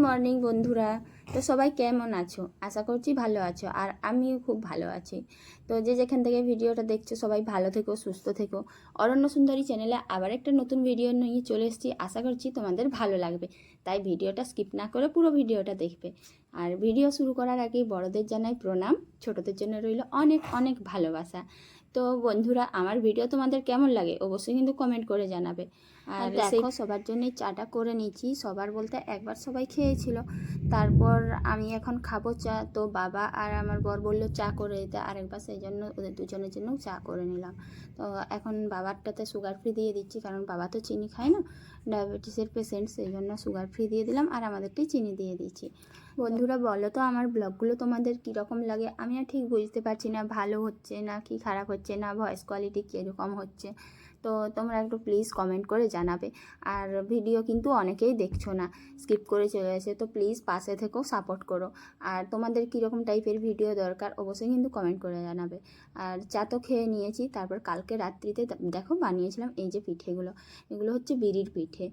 Morning বন্ধুরা। তো সবাই কেমন আছো? আশা করছি ভালো আছো, আর আমিও খুব ভালো আছি। তো যে যেখান থেকে ভিডিওটা দেখছো সবাই ভালো থেকো, সুস্থ থেকো। অরণ্য সুন্দরী চ্যানেলে আবার একটা নতুন ভিডিও নিয়ে চলে এসেছি। আশা করছি তোমাদের ভালো লাগবে, তাই ভিডিওটা স্কিপ না করে পুরো ভিডিওটা দেখবে। আর ভিডিও শুরু করার আগে বড়দের জানাই প্রণাম, ছোটদের জন্য রইল অনেক অনেক ভালোবাসা। তো বন্ধুরা, আমার ভিডিও তোমাদের কেমন লাগে অবশ্যই কিন্তু কমেন্ট করে জানাবে। আর দেখো, সবার জন্যই চাটা করে নিচ্ছি। সবার বলতে একবার সবাই খেয়েছিল, তারপর আমি এখন খাবো চা। তো বাবা আর আমার বর বললো চা করে দিতে আরেকবার, সেই জন্য ওদের দুজনের জন্য চা করে নিলাম। তো এখন বাবারটাতে সুগার ফ্রি দিয়ে দিচ্ছি, কারণ বাবা তো চিনি খায় না, ডায়াবেটিসের পেশেন্ট, সেই জন্য সুগার ফ্রি দিয়ে দিলাম আর আমাদেরকেই চিনি দিয়ে দিচ্ছি। বন্ধুরা বলো তো, আমার ব্লগগুলো তোমাদের কীরকম লাগে? আমি আর ঠিক বুঝতে পারছি না, ভালো হচ্ছে না কি খারাপ হচ্ছে না, ভয়েস কোয়ালিটি কীরকম হচ্ছে। তো তোমরা একটু প্লিজ কমেন্ট করে জানাবে। আর ভিডিও কিন্তু অনেকেই দেখছো না, স্কিপ করে চলে আসে, তো প্লিজ পাশে থেকেও সাপোর্ট করো। আর তোমাদের কীরকম টাইপের ভিডিও দরকার অবশ্যই কিন্তু কমেন্ট করে জানাবে। আর চা তো খেয়ে নিয়েছি, তারপর কালকে রাত্রিতে দেখো বানিয়েছিলাম এই যে পিঠেগুলো। এগুলো হচ্ছে বিড়ির পিঠে,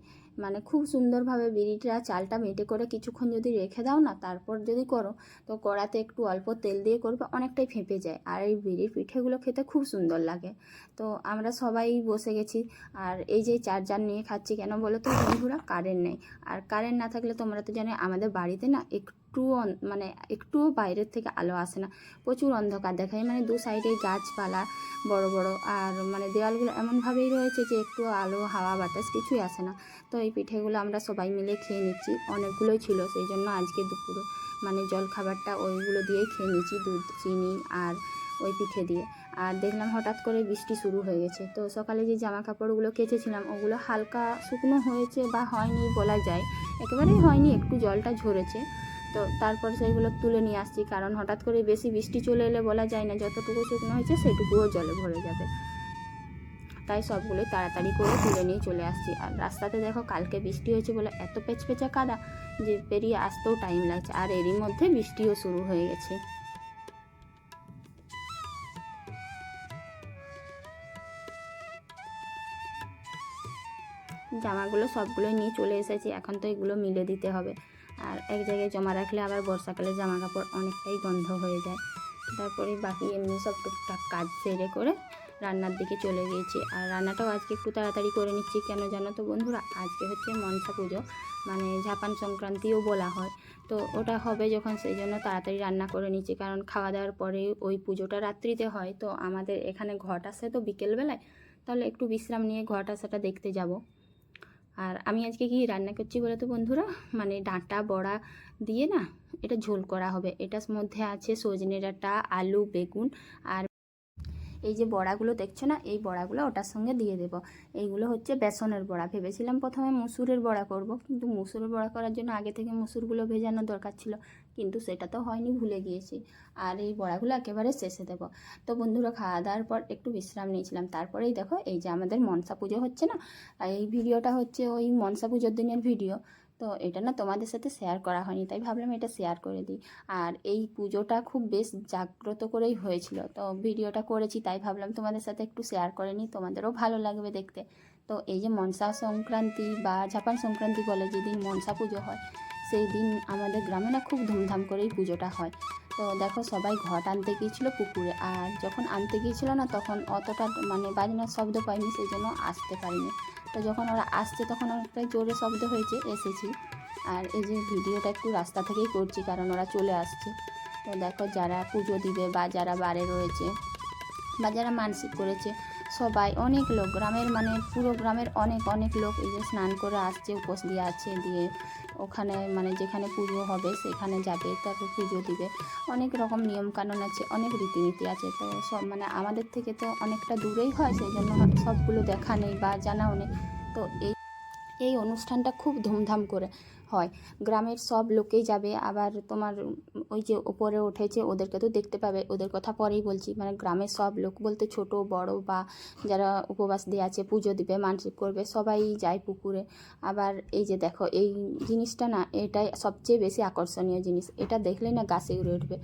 মানে খুব সুন্দরভাবে বিড়িটা চালটা মেটে করে কিছুক্ষণ যদি রেখে দাও না, তারপর যদি করো, তো কড়াতে একটু অল্প তেল দিয়ে করবে, অনেকটাই ফেঁপে যায়। আর এই বিড়ির পিঠেগুলো খেতে খুব সুন্দর লাগে। তো আমরা সবাই বসে গেছি, আর এই যে চার্জার নিয়ে খাচ্ছি কেন বলো তো বন্ধুরা? কারেন্ট নেই। আর কারেন্ট না থাকলে তোমরা তো জানো আমাদের বাড়িতে না একটুও বাইরের থেকে আলো আসে না, প্রচুর অন্ধকার দেখায়। মানে দু সাইডে গাছপালা বড় বড়, আর মানে দেওয়ালগুলো এমনভাবেই রয়েছে যে একটু আলো হাওয়া বাতাস কিছুই আসে না। তো এই পিঠেগুলো আমরা সবাই মিলে খেয়ে নিচ্ছি, অনেকগুলোই ছিল, সেই জন্য আজকে দুপুরে মানে জল খাবারটা ওইগুলো দিয়েই খেয়ে নিচ্ছি, দুধ চিনি আর ওই পিঠে দিয়ে। আর দেখলাম হঠাৎ করে বৃষ্টি শুরু হয়ে গেছে। তো সকালে যে জামা কাপড়গুলো কেচেছিলাম ওগুলো হালকা শুকনো হয়েছে বা হয়নি বলা যায়, একেবারেই হয়নি, একটু জলটা ঝরেছে। তো তারপর সেইগুলো তুলে নিয়ে আসছি, কারণ হঠাৎ করে বেশি বৃষ্টি চলে এলে বলা যায় না, যতটুকু শুকনো হয়েছে সেটুকুও জলে ভরে যাবে। তাই সবগুলোই তাড়াতাড়ি করে তুলে নিয়ে চলে আসছি। আর রাস্তাতে দেখো কালকে বৃষ্টি হয়েছে বলে এত পেচপেচা কাদা যে পেরিয়ে আসতেও টাইম লাগছে, আর এরই মধ্যে বৃষ্টিও শুরু হয়ে গেছে। জামাগুলো সবগুলোই নিয়ে চলে এসেছি, এখন তো এগুলো মিলে দিতে হবে। আর এক জায়গায় জমা রাখলে আবার বর্ষাকালে জামা কাপড় অনেকটাই গন্ধ হয়ে যায়। তারপরে বাকি এমনি সব টুকটাক কাজ সেরে করে রান্নার দিকে চলে গিয়েছি। আর রান্নাটাও আজকে একটু তাড়াতাড়ি করে নিচ্ছি, কেন জানো তো বন্ধুরা? আজকে হচ্ছে মনসা পুজো, মানে ঝাপান সংক্রান্তিও বলা হয়। তো ওটা হবে যখন, সেই জন্য তাড়াতাড়ি রান্না করে নিচ্ছি, কারণ খাওয়া দাওয়ার পরে ওই পুজোটা রাত্রিতে হয়। তো আমাদের এখানে ঘট আসে তো বিকেলবেলায়, তাহলে একটু বিশ্রাম নিয়ে ঘট আসাটা দেখতে যাব। আর আমি আজকে কি রান্না করছি বলে তো বন্ধুরা, মানে ডাঁটা বড়া দিয়ে না এটা ঝোল করা হবে। এটার মধ্যে আছে সজনে ডাঁটা, আলু, বেগুন, আর এই যে বড়াগুলো দেখছো না, এই বড়াগুলো ওটার সঙ্গে দিয়ে দেবো। এইগুলো হচ্ছে বেসনের বড়া। ভেবেছিলাম প্রথমে মুসুরের বড়া করব, কিন্তু মুসুরের বড়া করার জন্য আগে থেকে মুসুরগুলো ভেজানোর দরকার ছিল, কিন্তু সেটা তো হয়নি, ভুলে গিয়েছি। আর এই বড়াগুলো একেবারে শেষে দেবো। তো বন্ধুরা, খাওয়া দাওয়ার পর একটু বিশ্রাম নিয়েছিলাম, তারপরেই দেখো এই যে আমাদের মনসা পুজো হচ্ছে না, এই ভিডিওটা হচ্ছে ওই মনসা পুজোর দিনের ভিডিও। তো এটা না তোমাদের সাথে শেয়ার করা হয়নি, তাই ভাবলাম এটা শেয়ার করে দিই। আর এই পুজোটা খুব বেশ জাগ্রত করেই হয়েছিল, তো ভিডিওটা করেছি, তাই ভাবলাম তোমাদের সাথে একটু শেয়ার করে নিই, তোমাদেরও ভালো লাগবে দেখতে। তো এই যে মনসা সংক্রান্তি বা ঝাপান সংক্রান্তি বলে, যেদিন মনসা পুজো হয়, সেই দিন আমাদের গ্রামে না খুব ধুমধাম করেই পুজোটা হয়। তো দেখো সবাই ঘট আনতে গিয়েছিলো পুকুরে, আর যখন আনতে গিয়েছিলো না তখন অতটা মানে বাজনার শব্দ পাইনি, সেই জন্য আসতে পারিনি। তো যখন ওরা আসছে তখন অনেকটাই জোরে শব্দ হয়েছে, এসেছি। আর এই যে ভিডিওটা একটু রাস্তা থেকেই করছি, কারণ ওরা চলে আসছে। তো দেখো যারা পুজো দিবে বা যারা বারে রয়েছে বা যারা মানসিক করেছে, সবাই অনেক লোক, গ্রামের মানে পুরো গ্রামের অনেক অনেক লোক এই যে স্নান করে আসছে, উপোস দিয়ে আছে, দিয়ে ওখানে মানে যেখানে পুজো হবে সেখানে যাবে, তারপর পুজো দিবে। অনেক রকম নিয়মকানুন আছে, অনেক রীতিনীতি আছে। তো সব মানে আমাদের থেকে তো অনেকটা দূরেই হয়, সেই জন্য সবগুলো দেখা নেই বা জানাও নেই। তো এই অনুষ্ঠানটা খুব ধুমধাম করে হয়, গ্রামের সব লোকেই যাবে। আবার তোমার ওই যে ওপরে উঠেছে ওদেরকে তো দেখতে পাবে, ওদের কথা পরেই বলছি। মানে গ্রামের সব লোক বলতে ছোট বড় বা যারা উপবাস দিয়ে আছে, পুজো দিবে, মানসিক করবে, সবাই যায় পুকুরে। আবার এই যে দেখো এই জিনিসটা না, এটাই সবচেয়ে বেশি আকর্ষণীয় জিনিস, এটা দেখলে না গাছে উড়ে উঠবে।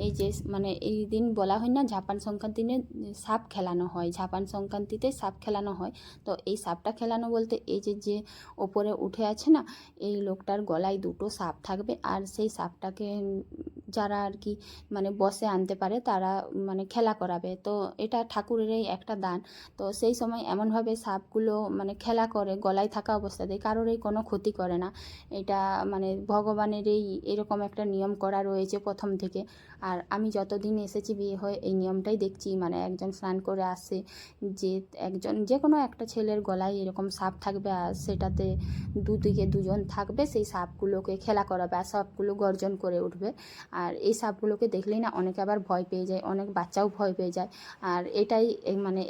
এই যে মানে এই দিন বলা হয় না ঝাপান সংক্রান্তি দিনে সাপ খেলানো হয়, ঝাপান সংক্রান্তিতে সাপ খেলানো হয়। তো এই সাপটা খেলানো বলতে এই যে ওপরে উঠে আছে না, এই লোকটার তার গলায় দুটো সাপ থাকবে, আর সেই সাপটাকে যারা আর কি মানে বসে আনতে পারে তারা মানে খেলা করাবে। তো এটা ঠাকুরেরই একটা দান। তো সেই সময় এমনভাবে সাপগুলো মানে খেলা করে গলায় থাকা অবস্থাতেই, কারোরই কোনো ক্ষতি করে না। এটা মানে ভগবানেরই এরকম একটা নিয়ম করা রয়েছে প্রথম থেকে। আর আমি যতদিন এসেছি বিয়ে হয়ে এই নিয়মটাই দেখছি, মানে একজন স্নান করে আসে যে একজন যে কোনো একটা ছেলের গলায় এরকম সাপ থাকবে, আর সেটাতে দুদিকে দুজন থাকবে, সেই সাপগুলোকে খেলা করাবে আর সাপগুলো গর্জন করে উঠবে। আর এই সাপগুলোকে দেখলেই না অনেকে আবার ভয় পেয়ে যায়, অনেক বাচ্চাও ভয় পেয়ে যায়। আর এটাই মানে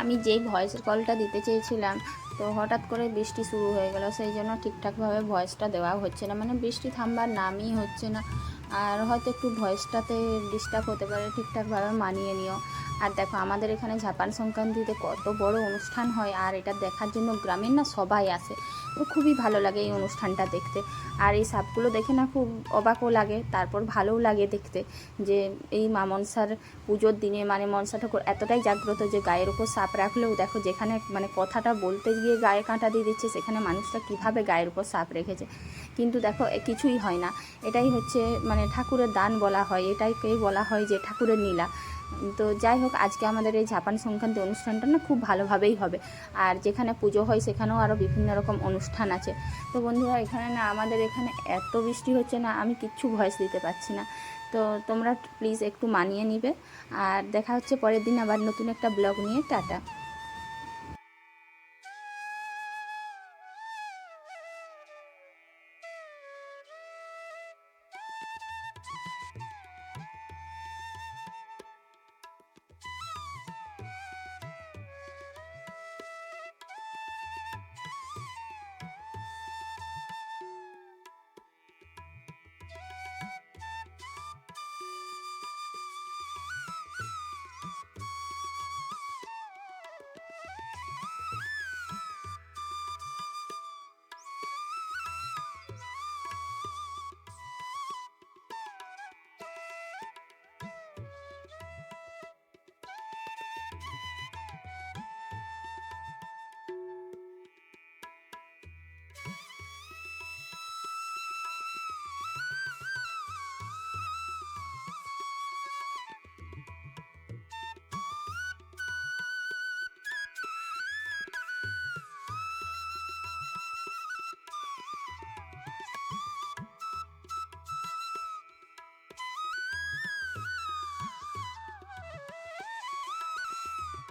আমি যেই ভয়েসের কলটা দিতে চেয়েছিলাম, তো হঠাৎ করে বৃষ্টি শুরু হয়ে গেল, সেই জন্য ঠিকঠাকভাবে ভয়েসটা দেওয়া হচ্ছে না, মানে বৃষ্টি থামবার নামই হচ্ছে না। আর হয়তো একটু ভয়েসটাতে ডিস্টার্ব হতে পারে, ঠিকঠাকভাবে মানিয়ে নিও। আর দেখো আমাদের এখানে ঝাপান সংক্রান্তিতে কত বড় অনুষ্ঠান হয়, আর এটা দেখার জন্য গ্রামের না সবাই আসে। তো খুবই ভালো লাগে এই অনুষ্ঠানটা দেখতে। আর এই সাপগুলো দেখে না খুব অবাকও লাগে, তারপর ভালোও লাগে দেখতে যে এই মা মনসার পুজোর দিনে মানে মনসা ঠাকুর এতটাই জাগ্রত যে গায়ের ওপর সাপ রাখলেও দেখো যেখানে মানে কথাটা বলতে গিয়ে গায়ে কাঁটা দিয়ে দিচ্ছে, সেখানে মানুষটা কীভাবে গায়ের ওপর সাপ রেখেছে, কিন্তু দেখো কিছুই হয় না। এটাই হচ্ছে মানে ঠাকুরের দান বলা হয়, এটাকেই বলা হয় যে ঠাকুরের নীলা। তো যাই হোক, আজকে আমাদের এই ঝাপান সংক্রান্তি অনুষ্ঠানটা না খুব ভালোভাবেই হবে। আর যেখানে পুজো হয় সেখানেও আরও বিভিন্ন রকম অনুষ্ঠান আছে। তো বন্ধুরা, এখানে না আমাদের এখানে এত বৃষ্টি হচ্ছে না, আমি কিচ্ছু ভয়েস দিতে পারছি না। তো তোমরা প্লিজ একটু মানিয়ে নিবে। আর দেখা হচ্ছে পরের দিন আবার নতুন একটা ব্লগ নিয়ে। টাটা।